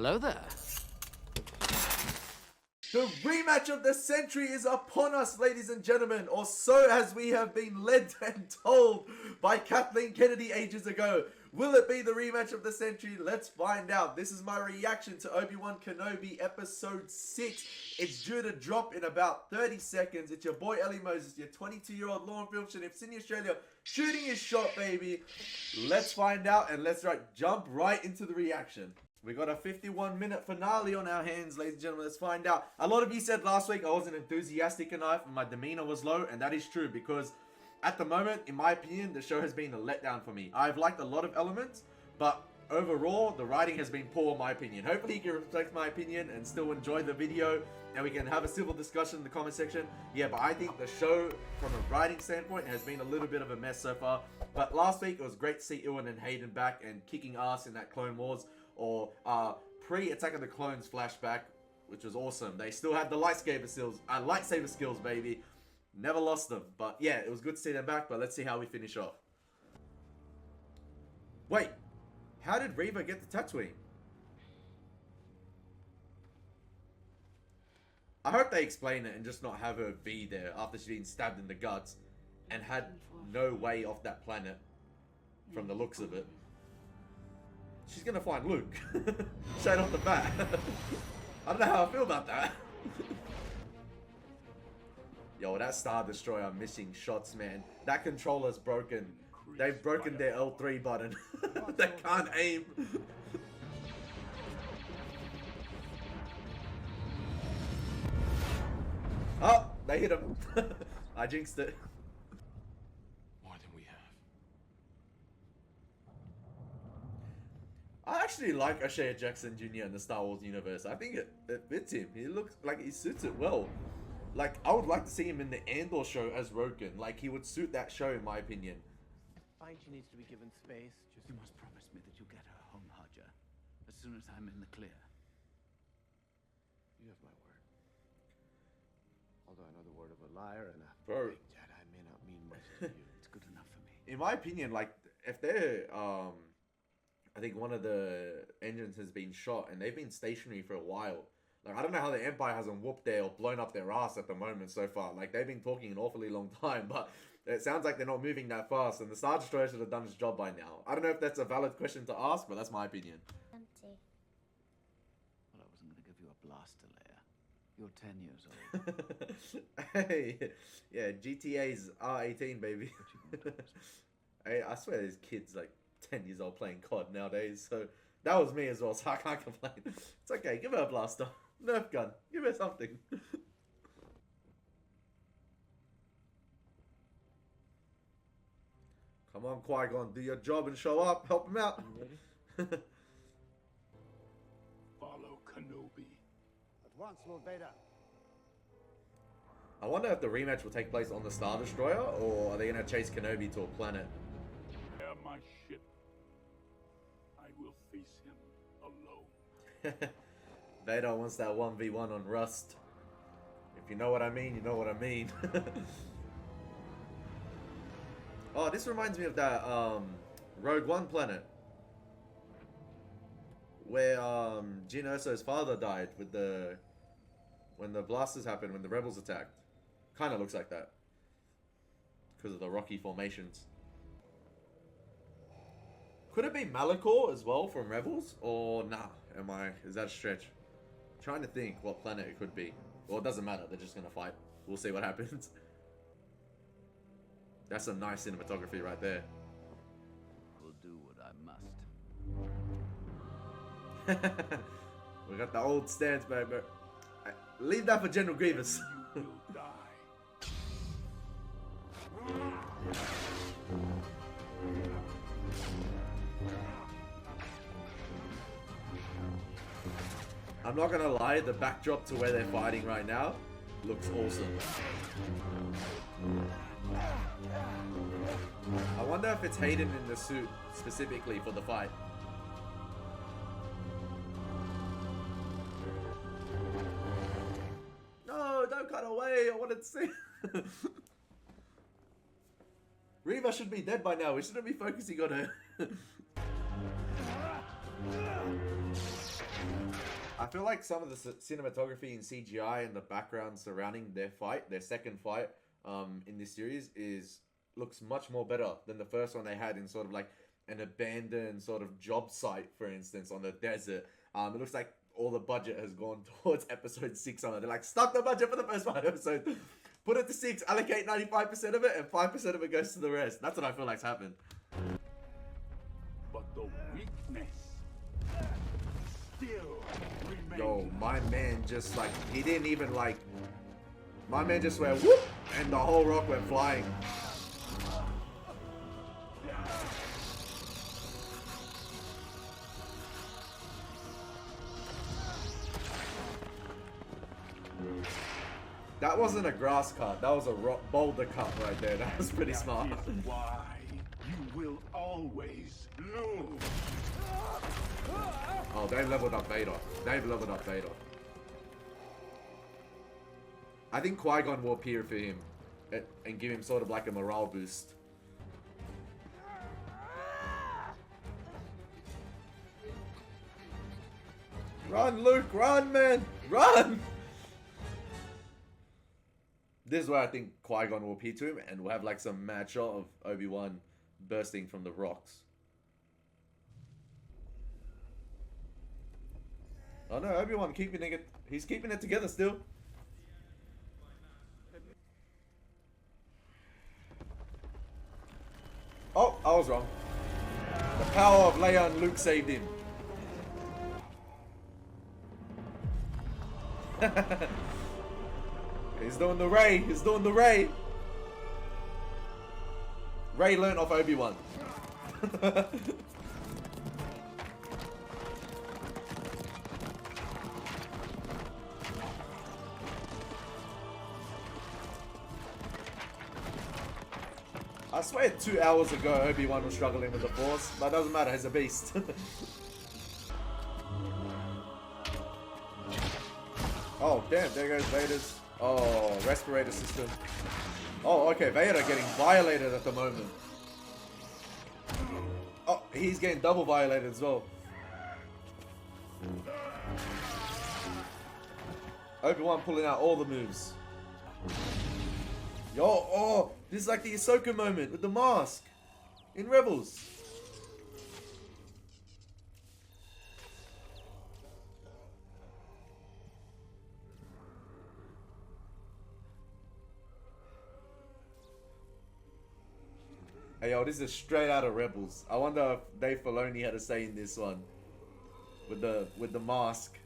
Hello there. The rematch of the century is upon us, ladies and gentlemen, or so as we have been led and told by Kathleen Kennedy ages ago. Will it be the rematch of the century? Let's find out. This is my reaction to Obi-Wan Kenobi episode 6. It's due to drop in about 30 seconds. It's your boy Elie Moses, your 22-year-old law and film student in Australia, shooting his shot, baby. Let's find out and let's jump right into the reaction. We got a 51-minute finale on our hands, ladies and gentlemen. Let's find out. A lot of you said last week I wasn't enthusiastic enough and my demeanor was low, and that is true because at the moment, in my opinion, the show has been a letdown for me. I've liked a lot of elements, but overall, the writing has been poor in my opinion. Hopefully you can respect my opinion and still enjoy the video, and we can have a civil discussion in the comment section. Yeah, but I think the show, from a writing standpoint, has been a little bit of a mess so far. But last week, it was great to see Ewan and Hayden back and kicking ass in that Clone Wars or pre-Attack of the Clones flashback, which was awesome. They still had the lightsaber skills, baby. Never lost them. But yeah, it was good to see them back, but let's see how we finish off. Wait, how did Reva get the Tatooine? I hope they explain it and just not have her be there after she's been stabbed in the guts and had no way off that planet from the looks of it. She's gonna find Luke. Straight off the bat. I don't know how I feel about that. Yo, that Star Destroyer missing shots, man. That controller's broken. They've broken their L3 button. They can't aim. Oh, they hit him. I jinxed it. More than we have. I actually like O'Shea Jackson Jr. in the Star Wars universe. I think it fits him. He looks like he suits it well. Like, I would like to see him in the Andor show as Rogan. Like, he would suit that show, in my opinion. I find she needs to be given space. Just You must promise me that you'll get her home, Hodger, as soon as I'm in the clear. you have my word. Although I know the word of a liar and a Bro. big Jedi may not mean much to you. It's good enough for me. In my opinion, like, if they're, I think one of the engines has been shot and they've been stationary for a while. Like, I don't know how the Empire hasn't whooped their or blown up their ass at the moment so far. Like, they've been talking an awfully long time, but it sounds like they're not moving that fast, and the Star Destroyer should have done its job by now. I don't know if that's a valid question to ask, but that's my opinion. Empty. Well, I wasn't going to give you a blaster layer. You're 10 years old. Hey, yeah, GTA's R18, baby. Hey, I swear there's kids like 10 years old playing COD nowadays, so that was me as well, so I can't complain. It's okay, give her a blaster. Nerf gun. Give her something. Come on, Qui-Gon, do your job and show up. Help him out. Follow Kenobi. At once, Lord Vader. I wonder if the rematch will take place on the Star Destroyer, or are they going to chase Kenobi to a planet? Prepare my ship. I will face him alone. Vader wants that 1v1 on Rust. If you know what I mean, you know what I mean. Oh, this reminds me of that Rogue One planet. Where Jyn Erso's father died with the... when the blasters happened, when the rebels attacked. Kinda looks like that. Because of the rocky formations. Could it be Malachor as well from Rebels? Or nah, is that a stretch? I'm trying to think what planet it could be. Well, it doesn't matter, they're just gonna fight. We'll see what happens. That's some nice cinematography right there. Will do what I must. We got the old stance, baby. Leave that for General Grievous. You will die. I'm not gonna lie, the backdrop to where they're fighting right now looks awesome. I wonder if it's Hayden in the suit specifically for the fight. No, don't cut away, I wanted to see. Reva should be dead by now, we shouldn't be focusing on her. feel like some of the cinematography and CGI and the background surrounding their fight, their second fight, in this series looks much more better than the first one they had in sort of like an abandoned sort of job site, for instance, on the desert. It looks like all the budget has gone towards episode 6 on it. They're like, stop the budget for the first 5 episodes. Put it to 6, allocate 95% of it, and 5% of it goes to the rest. That's what I feel like's happened. But the weakness still remains. Yo, my man just like, he didn't even like, my man just went whoop, and the whole rock went flying. That wasn't a grass cut, that was a boulder cut right there. That was pretty smart. That is why you will always lose. Oh, they've leveled up Vader. They've leveled up Vader. I think Qui-Gon will appear for him and give him sort of like a morale boost. Run, Luke! Run, man! Run! This is where I think Qui-Gon will appear to him, and we'll have like some mad shot of Obi-Wan bursting from the rocks. Oh no, Obi-Wan he's keeping it together still. Oh, I was wrong. The power of Leia and Luke saved him. He's doing the Ray. He's doing the Ray. Ray learned off Obi-Wan. I swear 2 hours ago Obi-Wan was struggling with the Force, but it doesn't matter, he's a beast. Oh damn, there goes Vader's respirator system. Oh, okay, Vader getting violated at the moment. Oh, he's getting double violated as well. Obi-Wan pulling out all the moves. Yo, oh, this is like the Ahsoka moment with the mask in Rebels. Hey yo, this is straight out of Rebels. I wonder if Dave Filoni had a say in this one with the mask.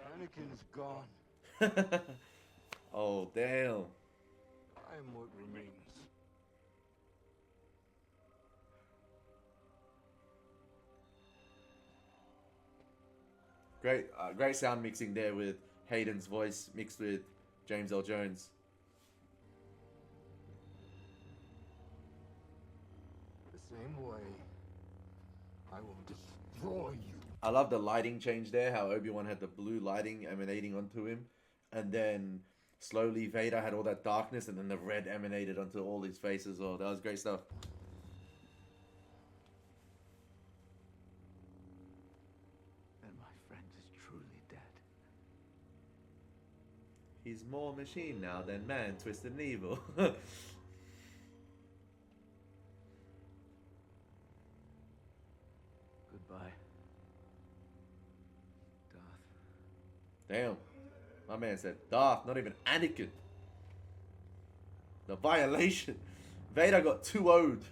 Anakin's gone. Oh damn. I am what remains. Great sound mixing there with Hayden's voice mixed with James L. Jones. The same way, I will destroy you. I love the lighting change there, how Obi-Wan had the blue lighting emanating onto him, and then slowly Vader had all that darkness, and then the red emanated onto all his face as well. That was great stuff. Then my friend is truly dead. He's more machine now than man, twisted and evil. Goodbye, Darth. Damn. My man said Darth, not even Anakin. The violation. Vader got 2-0'd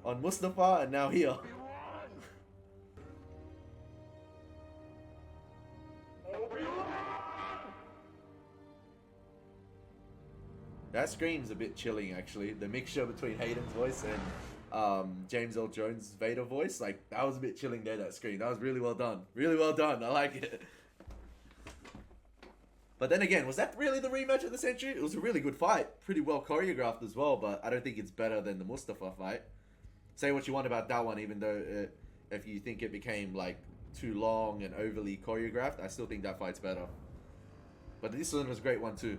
on Mustafa and now here. That scream's a bit chilling actually. The mixture between Hayden's voice and James L. Jones' Vader voice, like that was a bit chilling there, that scream. That was really well done. Really well done. I like it. But then again, was that really the rematch of the century? It was a really good fight. Pretty well choreographed as well, but I don't think it's better than the Mustafa fight. Say what you want about that one, even though if you think it became like too long and overly choreographed, I still think that fight's better. But this one was a great one too.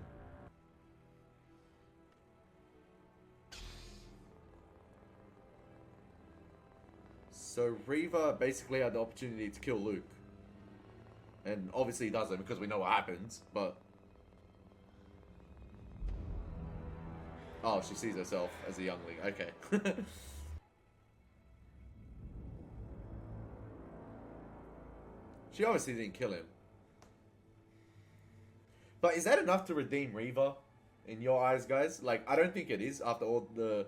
So Reva basically had the opportunity to kill Luke. And obviously he doesn't because we know what happens, but... Oh, she sees herself as a youngling. Okay. She obviously didn't kill him. But is that enough to redeem Reva? In your eyes, guys? Like, I don't think it is after all the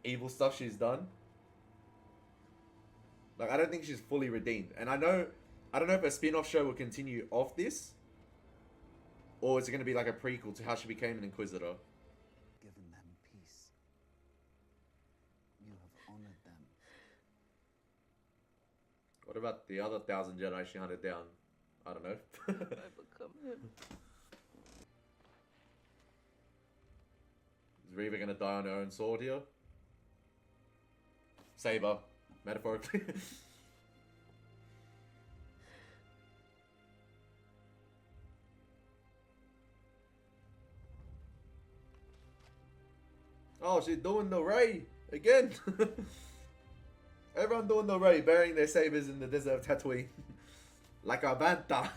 evil stuff she's done. Like, I don't think she's fully redeemed. And I don't know if a spin-off show will continue off this. Or is it going to be like a prequel to how she became an Inquisitor? Given them peace. You have honored them. What about the other 1,000 Jedi she hunted down? I don't know. I become him. Is Reva going to die on her own sword here? Saber, metaphorically. Oh, she's doing the Ray again. Everyone doing the Ray, burying their sabers in the desert of Tatooine. Like a Banta.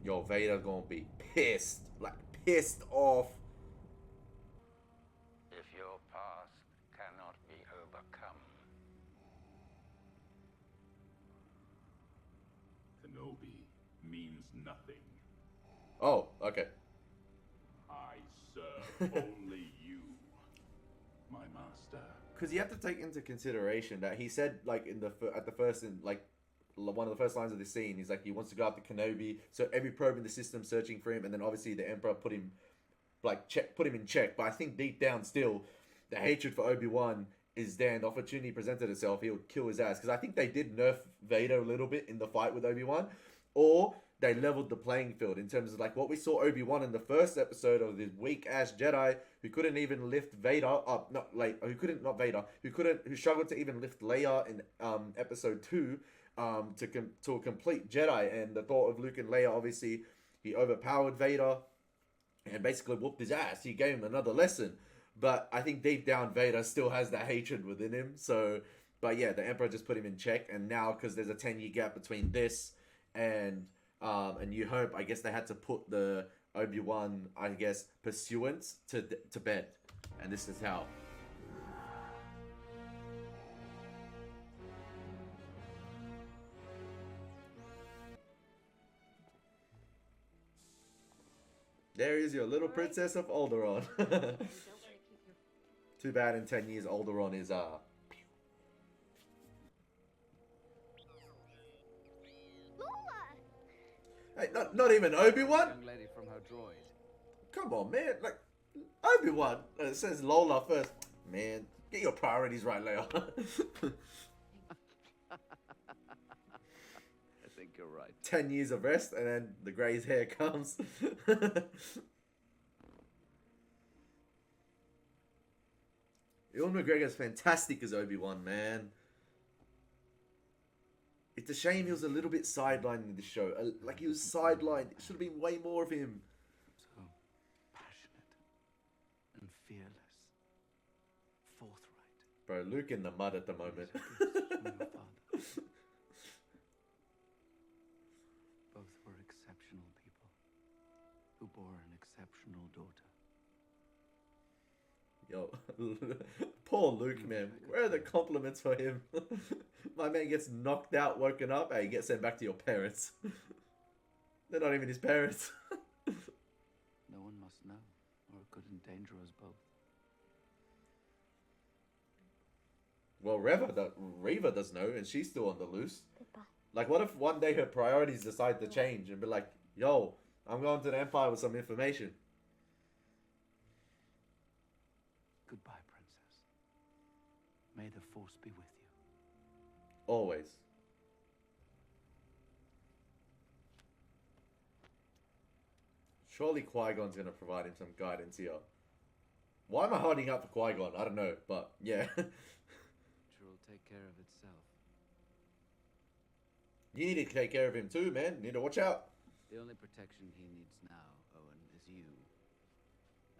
Yo, Vader gonna be pissed. Like, pissed off. If your past cannot be overcome, Kenobi means nothing. Oh, okay. I serve only you, my master. Because you have to take into consideration that he said, like, at the first, in like, one of the first lines of this scene, he's like, he wants to go after Kenobi, so every probe in the system searching for him, and then obviously the Emperor put him in check. But I think deep down still, the hatred for Obi-Wan is there, and the opportunity presented itself, he would kill his ass. Because I think they did nerf Vader a little bit in the fight with Obi-Wan, or they leveled the playing field in terms of like what we saw Obi-Wan in the first episode of this weak-ass Jedi who couldn't even lift Vader up, who struggled to even lift Leia in episode 2 to a complete Jedi. And the thought of Luke and Leia, obviously he overpowered Vader and basically whooped his ass. He gave him another lesson, but I think deep down Vader still has that hatred within him. So, but yeah, the Emperor just put him in check, and now because there's a 10-year gap between this and New Hope, I guess they had to put the Obi-Wan, I guess, pursuance to bed. And this is how. There is your little princess of Alderaan. Too bad in 10 years Alderaan is Hey, not even Obi-Wan? Young lady from her droid. Come on, man. Like, Obi-Wan. It says Lola first. Man, get your priorities right, Leia. I think you're right. 10 years of rest, and then the grey's hair comes. Ewan McGregor's fantastic as Obi-Wan, man. It's a shame he was a little bit sidelined in the show. Like, he was sidelined. It should have been way more of him. So passionate and fearless. Forthright. Bro, Luke in the mud at the moment. From your father. Both were exceptional people who bore an exceptional daughter. Yo, poor Luke, man. Where are the compliments for him? My man gets knocked out, woken up, and he gets sent back to your parents. They're not even his parents. No one must know, or it could endanger us both. Well, Reva does know, and she's still on the loose. Goodbye. Like, what if one day her priorities decide to change and be like, yo, I'm going to the Empire with some information. Goodbye, princess. May the force be with you. Always. Surely Qui-Gon's going to provide him some guidance here. Why am I holding up for Qui-Gon? I don't know, but yeah. Sure will take care of itself. You need to take care of him too, man. You need to watch out. The only protection he needs now, Owen, is you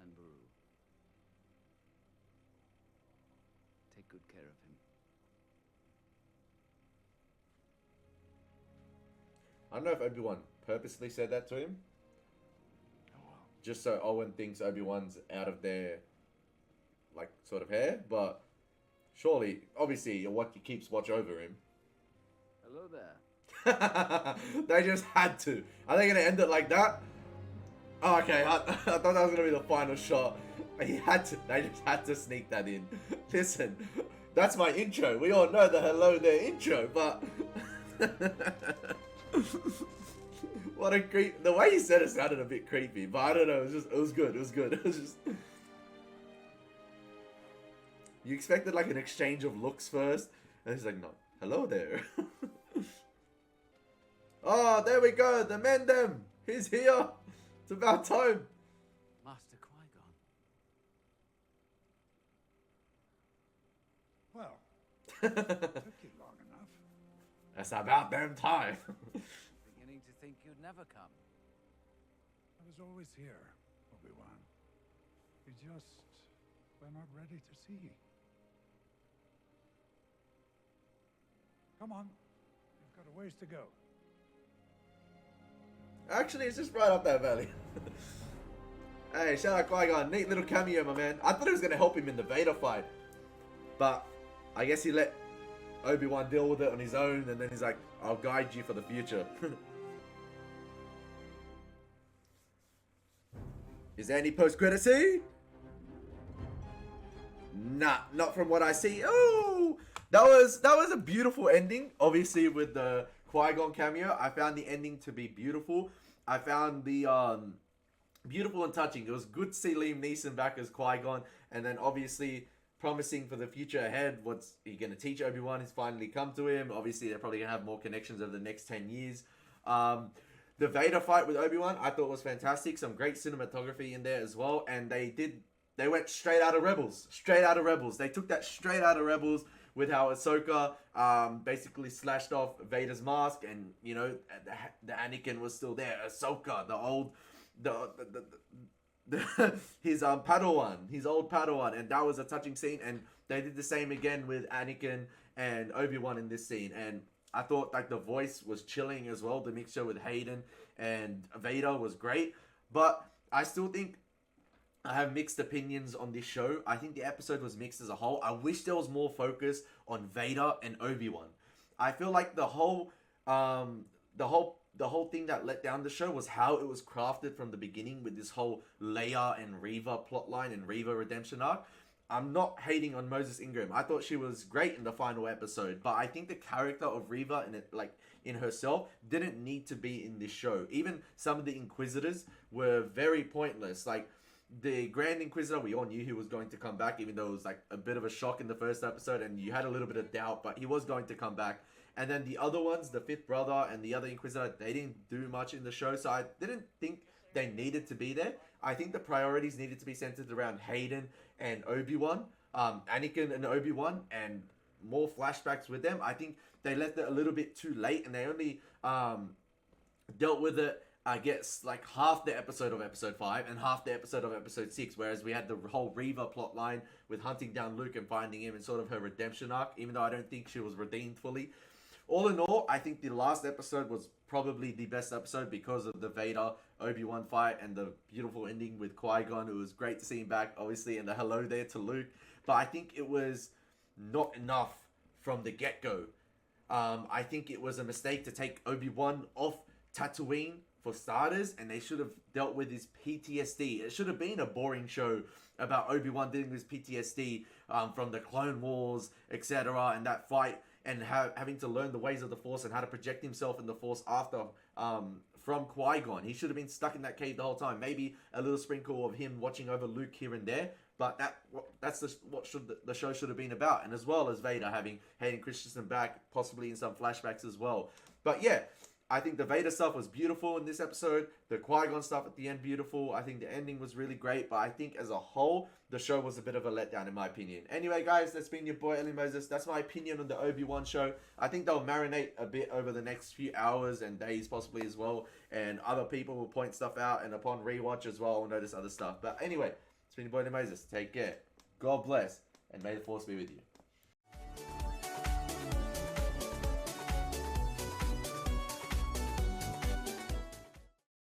and Baru. good care of him. I don't know if Obi-Wan purposely said that to him. Oh well. Just so Owen thinks Obi-Wan's out of their, like, sort of hair. But surely, obviously, he keeps watch over him. Hello there. They just had to. Are they going to end it like that? Oh, okay, I thought that was going to be the final shot. He had to. They just had to sneak that in. Listen, that's my intro. We all know the hello there intro, but... What a creep. The way you said it sounded a bit creepy, but I don't know. It was good. It was good. It was just... You expected like an exchange of looks first, and he's like, no, hello there. Oh, there we go. The Mendem. He's here. It's about time. Master Qui-Gon. Well, took you long enough. That's about damn time. Beginning to think you'd never come. I was always here, Obi-Wan. You just were not ready to see. Come on. You've got a ways to go. Actually, it's just right up that valley. Hey, shout out Qui-Gon. Neat little cameo, my man. I thought it was going to help him in the Vader fight. But I guess he let Obi-Wan deal with it on his own. And then he's like, I'll guide you for the future. Is there any post-credit scene? Nah, not from what I see. Oh, that was a beautiful ending. Obviously, with the Qui-Gon cameo, I found the ending to be beautiful. I found the beautiful and touching. It was good to see Liam Neeson back as Qui-Gon, and then obviously promising for the future ahead. What's he going to teach Obi-Wan? He's finally come to him. Obviously, they're probably going to have more connections over the next 10 years. The Vader fight with Obi-Wan, I thought was fantastic. Some great cinematography in there as well, and they went straight out of Rebels. Straight out of Rebels. They took that straight out of Rebels with how Ahsoka basically slashed off Vader's mask, and you know the Anakin was still there. Ahsoka, his Padawan, his old Padawan, and that was a touching scene. And they did the same again with Anakin and Obi-Wan in this scene. And I thought like the voice was chilling as well. The mixture with Hayden and Vader was great, but I still think I have mixed opinions on this show. I think the episode was mixed as a whole. I wish there was more focus on Vader and Obi-Wan. I feel like the whole thing that let down the show was how it was crafted from the beginning with this whole Leia and Reva plotline and Reva redemption arc. I'm not hating on Moses Ingram. I thought she was great in the final episode, but I think the character of Reva in herself didn't need to be in this show. Even some of the Inquisitors were very pointless. Like the Grand Inquisitor, we all knew he was going to come back, even though it was like a bit of a shock in the first episode and you had a little bit of doubt, but he was going to come back. And then the other ones, the Fifth Brother and the other Inquisitor, they didn't do much in the show, so I didn't think they needed to be there. I think the priorities needed to be centered around Hayden and Obi-Wan, Anakin and Obi-Wan, and more flashbacks with them. I think they left it a little bit too late, and they only dealt with it, I guess, like half the episode of episode 5 and half the episode of episode 6, whereas we had the whole Reva plotline with hunting down Luke and finding him and sort of her redemption arc, even though I don't think she was redeemed fully. All in all, I think the last episode was probably the best episode because of the Vader Obi-Wan fight and the beautiful ending with Qui-Gon. It was great to see him back, obviously, and the hello there to Luke. But I think it was not enough from the get-go. I think it was a mistake to take Obi-Wan off Tatooine for starters, and they should have dealt with his PTSD. It should have been a boring show about Obi-Wan dealing with his PTSD from the Clone Wars, etc., and that fight, and having to learn the ways of the Force and how to project himself in the Force after from Qui-Gon. He should have been stuck in that cave the whole time. Maybe a little sprinkle of him watching over Luke here and there, but that's what the show should have been about. And as well as Vader having Hayden Christensen back, possibly in some flashbacks as well. But yeah, I think the Vader stuff was beautiful in this episode. The Qui-Gon stuff at the end, beautiful. I think the ending was really great. But I think as a whole, the show was a bit of a letdown in my opinion. Anyway, guys, that's been your boy, Elie Moses. That's my opinion on the Obi-Wan show. I think they'll marinate a bit over the next few hours and days possibly as well. And other people will point stuff out. And upon rewatch as well, we'll notice other stuff. But anyway, it's been your boy, Elie Moses. Take care. God bless. And may the Force be with you.